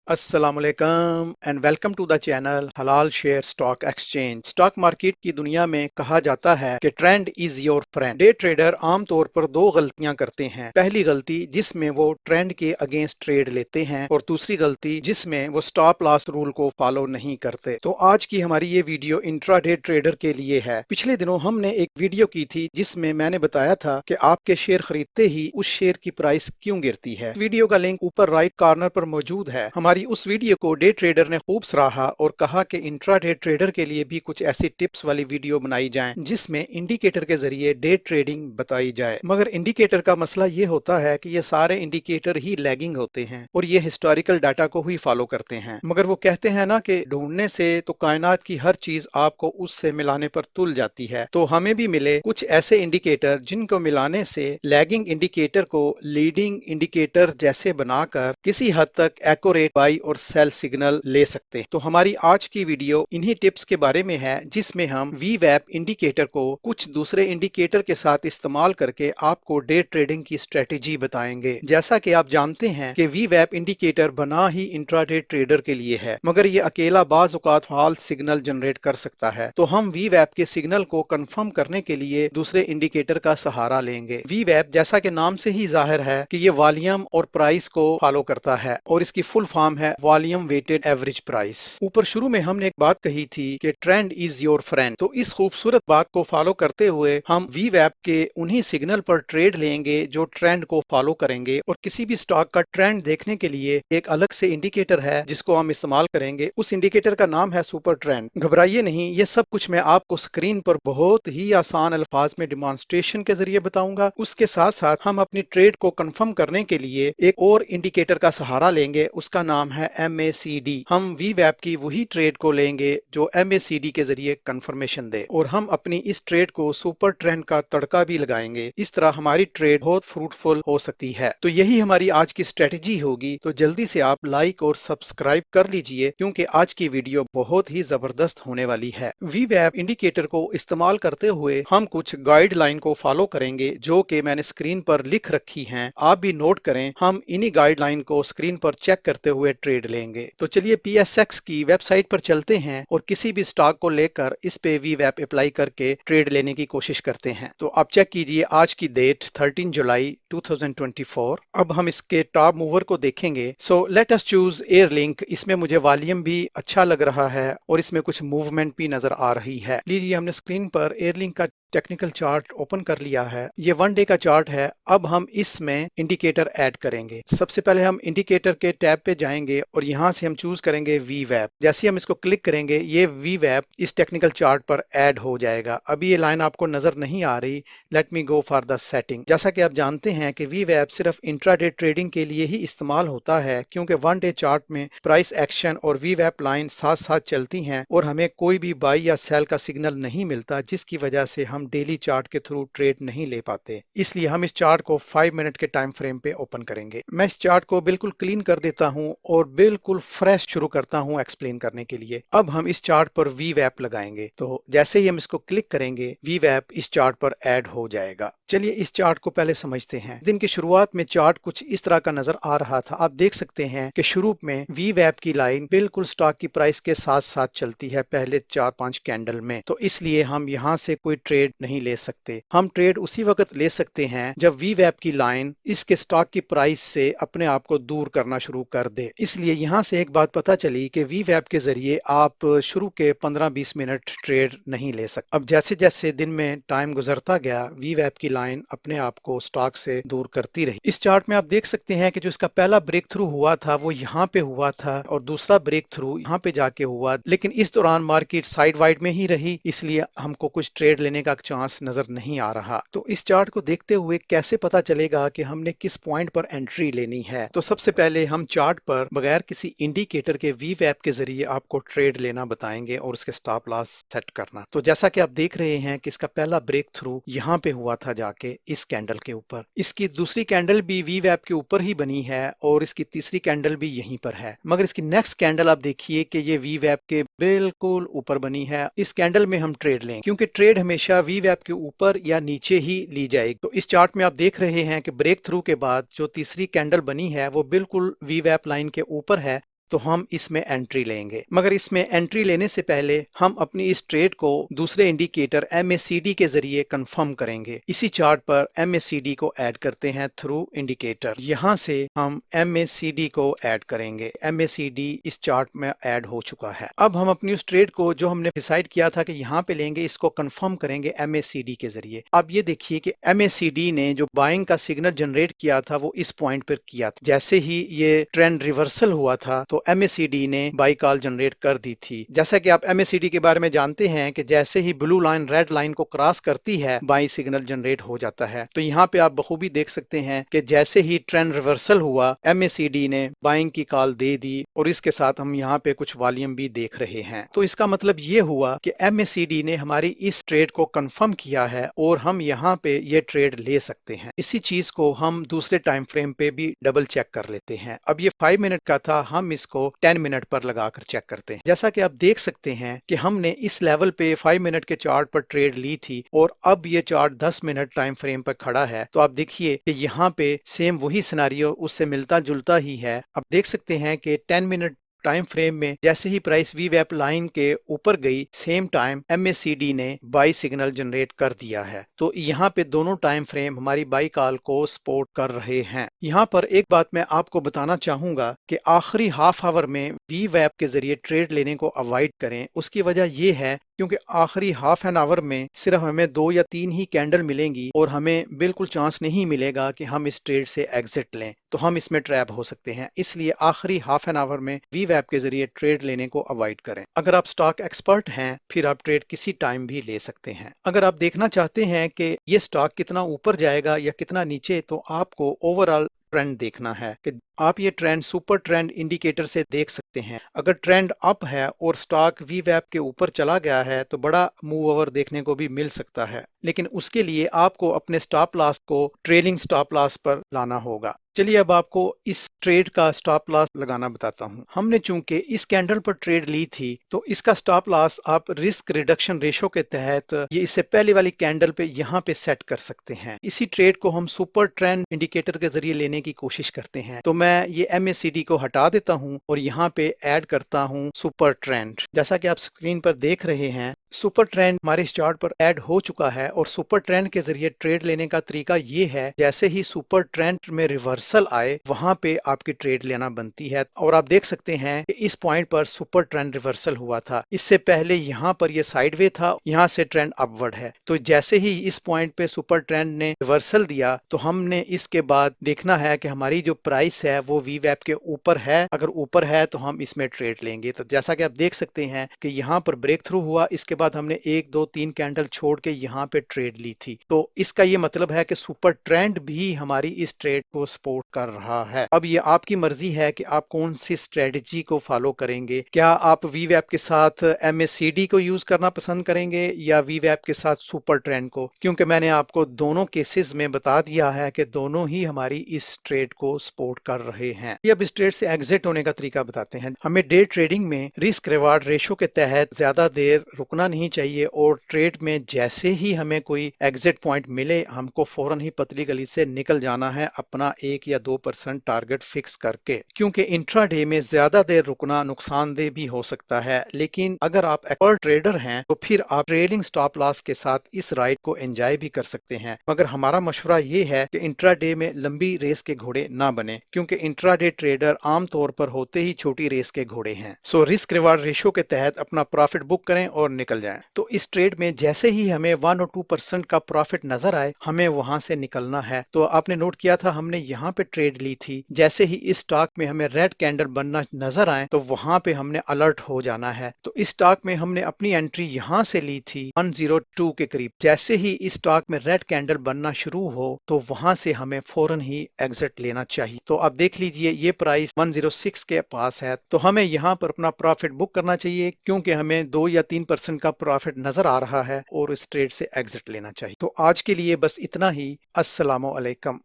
अस्सलाम वालेकुम and welcome to the channel हलाल share stock exchange. Stock market की दुनिया में कहा जाता है कि trend is your friend. Day trader आमतौर पर दो गलतियां करते हैं। पहली गलती जिसमें वो ट्रेंड के अगेंस्ट ट्रेड लेते हैं और दूसरी गलती जिसमें वो स्टॉप लॉस रूल को फॉलो नहीं करते। तो आज की हमारी ये वीडियो इंट्राडे ट्रेडर के लिए है। पिछले दिनों हमने एक वीडियो की थी जिसमें मैंने बताया था कि आपके शेयर खरीदते ही उस शेयर की प्राइस क्यों गिरती है। वीडियो का लिंक ऊपर राइट कॉर्नर पर मौजूद है। हमारी उस वीडियो को डे ट्रेडर ने खूब सराहा और कहा कि इंट्राडे ट्रेडर के लिए भी कुछ ऐसी टिप्स वाली वीडियो बनाई जाए जिसमें इंडिकेटर के जरिए डे ट्रेडिंग बताई जाए। मगर इंडिकेटर का मसला ये होता है कि ये सारे इंडिकेटर ही लैगिंग होते हैं और ये हिस्टोरिकल डाटा को ही फॉलो करते हैं। मगर वो कहते हैं ना कि ढूंढने से तो कायनात की हर चीज आपको उससे मिलाने पर तुल जाती है। तो हमें भी मिले कुछ ऐसे इंडिकेटर जिनको मिलाने से लैगिंग इंडिकेटर को लीडिंग इंडिकेटर जैसे बनाकर किसी हद तक एक्यूरेट बाई और सेल सिग्नल ले सकते हैं। तो हमारी आज की वीडियो इन्हीं टिप्स के बारे में है जिसमें हम वीवैप इंडिकेटर को कुछ दूसरे इंडिकेटर के साथ इस्तेमाल करके आपको डे ट्रेडिंग की स्ट्रेटेजी बताएंगे। जैसा कि आप जानते हैं कि वीवैप इंडिकेटर बना ही इंट्राडे ट्रेडर के लिए है, मगर ये अकेला बाज औकात फॉल्स सिग्नल जनरेट कर सकता है। तो हम वीवैप के सिग्नल को कंफर्म करने के लिए दूसरे इंडिकेटर का सहारा लेंगे। वीवैप जैसा कि नाम से ही जाहिर है कि ये वॉल्यूम और प्राइस को फॉलो करता है और इसकी फुल फॉर्म है वॉल्यूम वेटेड एवरेज प्राइस। ऊपर शुरू में हमने एक बात कही थी कि ट्रेंड इज योर फ्रेंड। तो इस खूबसूरत बात को फॉलो करते हुए हम वीवैप के उन्हीं सिग्नल पर ट्रेड लेंगे जो ट्रेंड को फॉलो करेंगे और किसी भी स्टॉक का ट्रेंड देखने के लिए एक अलग से इंडिकेटर है जिसको हम इस्तेमाल करेंगे। उस इंडिकेटर का नाम है सुपर ट्रेंड। घबराइए नहीं, ये सब कुछ मैं आपको स्क्रीन पर बहुत ही आसान अल्फाज में डिमॉन्स्ट्रेशन के जरिए बताऊंगा। उसके साथ साथ हम अपनी ट्रेड को कंफर्म करने के लिए एक और इंडिकेटर का सहारा लेंगे, उसका नाम है MACD। हम वीवैप की वही ट्रेड को लेंगे जो MACD के जरिए कंफर्मेशन दे और हम अपनी इस ट्रेड को सुपर ट्रेंड का तड़का भी लगाएंगे। इस तरह हमारी ट्रेड बहुत फ्रूटफुल हो सकती है। तो यही हमारी आज की स्ट्रेटजी होगी। तो जल्दी से आप लाइक और सब्सक्राइब कर लीजिए क्योंकि आज की वीडियो बहुत ही जबरदस्त होने वाली है। वीवैप इंडिकेटर को इस्तेमाल करते हुए हम कुछ गाइडलाइन को फॉलो करेंगे जो कि मैंने स्क्रीन पर लिख रखी हैं। आप भी नोट करें। हम इन्हीं गाइडलाइन को स्क्रीन पर चेक करते हुए ट्रेड लेंगे। तो चलिए PSX की वेबसाइट पर चलते हैं और किसी भी स्टॉक को लेकर इस पे वीवैप अप्लाई करके ट्रेड लेने की कोशिश करते हैं। तो आप चेक कीजिए आज की डेट 13 जुलाई 2024। अब हम इसके टॉप मूवर को देखेंगे। So let us choose airlink. इसमें मुझे वॉल्यूम भी अच्छा लग रहा है और इसमें कुछ मूवमेंट भी नजर आ रही है। लीजिए हमने स्क्रीन पर एयरलिंक का टेक्निकल चार्ट ओपन कर लिया है। ये वन डे का चार्ट है। अब हम इसमें इंडिकेटर ऐड करेंगे। सबसे पहले हम इंडिकेटर के टैब पे जाएंगे और यहाँ से हम चूज करेंगे वीवैप। जैसे ही हम इसको क्लिक करेंगे ये वीवैप इस टेक्निकल चार्ट पर ऐड हो जाएगा। अभी ये लाइन आपको नजर नहीं आ रही। Let me go for the setting. जैसा कि आप जानते हैं कि वीवैप सिर्फ इंट्राडे ट्रेडिंग के लिए ही इस्तेमाल होता है क्योंकि वन डे चार्ट में प्राइस एक्शन और वीवैप लाइन साथ साथ चलती हैं और हमें कोई भी बाई या सेल का सिग्नल नहीं मिलता, जिसकी वजह से हम डेली चार्ट के थ्रू ट्रेड नहीं ले पाते। इसलिए हम इस चार्ट को 5 मिनट के टाइम फ्रेम पे ओपन करेंगे। मैं इस चार्ट को बिल्कुल क्लीन कर देता हूं और बिल्कुल फ्रेश शुरू करता हूं एक्सप्लेन करने के लिए। अब हम इस चार्ट पर वीवैप लगाएंगे। तो जैसे ही हम इसको क्लिक करेंगे वीवैप इस चार्ट पर ऐड हो जाएगा। चलिए इस चार्ट को पहले समझते हैं। दिन की शुरुआत में चार्ट कुछ इस तरह का नजर आ रहा था। आप देख सकते हैं कि शुरू में वीवैप की लाइन बिल्कुल स्टॉक की प्राइस के साथ साथ चलती है पहले 4-5 कैंडल में। तो इसलिए हम यहाँ से कोई ट्रेड नहीं ले सकते। हम ट्रेड उसी वक्त ले सकते हैं जब वीवैप की लाइन इसके स्टॉक की प्राइस से अपने आप को दूर करना शुरू कर दे। इसलिए यहाँ से एक बात पता चली कि वीवैप के जरिए आप शुरू के 15-20 मिनट ट्रेड नहीं ले सकते। अब जैसे जैसे दिन में टाइम गुजरता गया वीवैप की लाइन अपने आप को स्टॉक से दूर करती रही। इस चार्ट में आप देख सकते हैं कि जो इसका पहला ब्रेक थ्रू हुआ था वो यहाँ पे हुआ था और दूसरा ब्रेक थ्रू यहाँ पे जाके हुआ, लेकिन इस दौरान मार्केट साइड वाइड में ही रही, इसलिए हमको कुछ ट्रेड लेने का चांस नजर नहीं आ रहा। तो इस चार्ट को देखते हुए कैसे पता चलेगा कि हमने किस पॉइंट पर एंट्री लेनी है? तो सबसे पहले हम चार्ट पर बगैर किसी इंडिकेटर के वीवैप के जरिए आपको ट्रेड लेना बताएंगे और उसके स्टॉप लॉस सेट करना। तो जैसा कि आप देख रहे हैं कि इसका पहला ब्रेक थ्रू यहाँ पे हुआ था जाके इस कैंडल के ऊपर। इसकी दूसरी कैंडल भी वीवैप के ऊपर ही बनी है और इसकी तीसरी कैंडल भी यहीं पर है, मगर इसकी नेक्स्ट कैंडल आप देखिए कि ये वीवैप के बिल्कुल ऊपर बनी है। इस कैंडल में हम ट्रेड लेंगे क्योंकि ट्रेड हमेशा वीवैप के ऊपर या नीचे ही ली जाएगी। तो इस चार्ट में आप देख रहे हैं कि ब्रेक थ्रू के बाद जो तीसरी कैंडल बनी है वो बिल्कुल वीवैप लाइन के ऊपर है। तो हम इसमें एंट्री लेंगे। मगर इसमें एंट्री लेने से पहले हम अपनी इस ट्रेड को दूसरे इंडिकेटर MACD के जरिए कंफर्म करेंगे। इसी चार्ट पर MACD को ऐड करते हैं थ्रू इंडिकेटर। यहाँ से हम MACD को ऐड करेंगे। MACD इस चार्ट में ऐड हो चुका है। अब हम अपनी उस ट्रेड को जो हमने डिसाइड किया था कि यहाँ पे लेंगे, इसको कंफर्म करेंगे MACD के जरिए। अब ये देखिए कि MACD ने जो बाइंग का सिग्नल जनरेट किया था वो इस पॉइंट पर किया था। जैसे ही ये ट्रेंड रिवर्सल हुआ था तो MACD ने बाई कॉल जनरेट कर दी थी। जैसा कि आप MACD के बारे में जानते हैं कि जैसे ही ब्लू लाइन रेड लाइन को क्रॉस करती है बाई सिग्नल जनरेट हो जाता है। तो यहाँ पे आप बखूबी देख सकते हैं कि जैसे ही ट्रेंड रिवर्सल हुआ MACD ने बाइंग की कॉल दे दी और इसके साथ हम यहाँ पे कुछ वॉल्यूम भी देख रहे हैं। तो इसका मतलब ये हुआ कि MACD ने हमारी इस ट्रेड को कंफर्म किया है और हम यहाँ पे ये ट्रेड ले सकते हैं। इसी चीज को हम दूसरे टाइम फ्रेम पे भी डबल चेक कर लेते हैं। अब ये 5 मिनट का था, हम इसको 10 मिनट पर लगाकर चेक करते हैं। जैसा कि आप देख सकते हैं कि हमने इस लेवल पे 5 मिनट के चार्ट पर ट्रेड ली थी और अब ये चार्ट 10 मिनट टाइम फ्रेम पर खड़ा है। तो आप देखिए कि यहाँ पे सेम वही सिनारियो उससे मिलता जुलता ही है। आप देख सकते हैं कि 10 मिनट टाइम फ्रेम में जैसे ही प्राइस VWAP लाइन के ऊपर गई, सेम टाइम MACD ने बाई सिग्नल जनरेट कर दिया है। तो यहाँ पे दोनों टाइम फ्रेम हमारी बाई कॉल को सपोर्ट कर रहे हैं। यहाँ पर एक बात मैं आपको बताना चाहूंगा कि आखिरी हाफ आवर में VWAP के जरिए ट्रेड लेने को अवॉइड करें। उसकी वजह यह है क्योंकि आखिरी हाफ एन आवर में सिर्फ हमें 2 या 3 ही कैंडल मिलेंगी और हमें बिल्कुल चांस नहीं मिलेगा कि हम इस ट्रेड से एग्जिट लें, तो हम इसमें ट्रैप हो सकते हैं। इसलिए आखिरी हाफ एन आवर में VWAP के जरिए ट्रेड लेने को अवॉइड करें। अगर आप स्टॉक एक्सपर्ट हैं फिर आप ट्रेड किसी टाइम भी ले सकते हैं। अगर आप देखना चाहते हैं कि ये स्टॉक कितना ऊपर जाएगा या कितना नीचे, तो आपको ओवरऑल ट्रेंड देखना है कि आप ये ट्रेंड सुपर ट्रेंड इंडिकेटर से देख सकते हैं। अगर ट्रेंड अप है और स्टॉक VWAP के ऊपर चला गया है तो बड़ा मूव ओवर देखने को भी मिल सकता है, लेकिन उसके लिए आपको अपने स्टॉप लॉस को ट्रेलिंग स्टॉप लॉस पर लाना होगा। चलिए अब आपको इस ट्रेड का स्टॉप लॉस लगाना बताता हूं। हमने चूंकि इस कैंडल पर ट्रेड ली थी तो इसका स्टॉप लॉस आप रिस्क रिडक्शन रेशो के तहत ये इससे पहले वाली कैंडल पे यहाँ पे सेट कर सकते हैं। इसी ट्रेड को हम सुपर ट्रेंड इंडिकेटर के जरिए लेने की कोशिश करते हैं। तो मैं ये MACD को हटा देता हूं और यहाँ पे ऐड करता हूं सुपर ट्रेंड। जैसा कि आप स्क्रीन पर देख रहे हैं सुपर ट्रेंड हमारे इस चार्ट पर ऐड हो चुका है और सुपर ट्रेंड के जरिए ट्रेड लेने का तरीका ये है, जैसे ही सुपर ट्रेंड में रिवर्सल आए वहां पे आपकी ट्रेड लेना बनती है। और आप देख सकते हैं कि इस पॉइंट पर सुपर ट्रेंड रिवर्सल हुआ था। इससे पहले यहाँ पर ये साइडवे था, यहाँ से ट्रेंड अपवर्ड है। तो जैसे ही इस पॉइंट पे सुपर ट्रेंड ने रिवर्सल दिया तो हमने इसके बाद देखना है कि हमारी जो प्राइस है वो VWAP के ऊपर है। अगर ऊपर है तो हम इसमें ट्रेड लेंगे। तो जैसा कि आप देख सकते हैं कि यहाँ पर ब्रेक थ्रू हुआ, इसके बाद हमने 1 2 3 कैंडल छोड़ के यहाँ पे ट्रेड ली थी। तो इसका ये मतलब है कि सुपर ट्रेंड भी हमारी इस ट्रेड को सपोर्ट कर रहा है। अब ये आपकी मर्जी है कि आप कौन सी स्ट्रेटजी को फॉलो करेंगे। क्या आप VWAP के साथ MACD को यूज करना पसंद करेंगे या VWAP के साथ सुपर ट्रेंड को? क्योंकि मैंने आपको दोनों केसेस में बता दिया है कि दोनों ही हमारी इस ट्रेड को सपोर्ट कर रहे हैं। अब इस ट्रेड से एग्जिट होने का तरीका बताते हैं। हमें डे ट्रेडिंग में रिस्क रिवार्ड रेशो के तहत ज्यादा देर रुकना नहीं चाहिए और ट्रेड में जैसे ही हमें कोई एग्जिट पॉइंट मिले हमको फौरन ही पतली गली से निकल जाना है, अपना 1 या 2% टारगेट फिक्स करके। क्योंकि इंट्राडे में ज्यादा देर रुकना नुकसानदेह भी हो सकता है, लेकिन अगर आप एक्सपर्ट ट्रेडर हैं तो फिर आप ट्रेलिंग स्टॉप लॉस के साथ इस राइड को एंजॉय भी कर सकते हैं। मगर हमारा मशवरा ये है कि इंट्राडे में लंबी रेस के घोड़े ना बने, क्योंकि इंट्राडे ट्रेडर आमतौर पर होते ही छोटी रेस के घोड़े हैं। सो रिस्क रिवार्ड रेशो के तहत अपना प्रॉफिट बुक करें और निकल जाएं। तो इस ट्रेड में जैसे ही हमें 1 और 2% का प्रॉफिट नजर आए हमें वहां से निकलना है। तो आपने नोट किया था हमने यहाँ पे ट्रेड ली थी, जैसे ही इस स्टॉक में हमें रेड कैंडल बनना नजर आए तो वहां पे हमने अलर्ट हो जाना है। तो इस स्टॉक में हमने अपनी एंट्री यहाँ से ली थी 102 के करीब। जैसे ही इस स्टॉक में रेड कैंडल बनना शुरू हो तो वहां से हमें फौरन ही एग्जिट लेना चाहिए। तो आप देख लीजिए ये प्राइस 106 के पास है, तो हमें यहाँ पर अपना प्रॉफिट बुक करना चाहिए क्योंकि हमें 2 या 3% का प्रॉफिट नजर आ रहा है और इस ट्रेड से एग्जिट लेना चाहिए। तो आज के लिए बस इतना ही। अस्सलामु अलैकुम।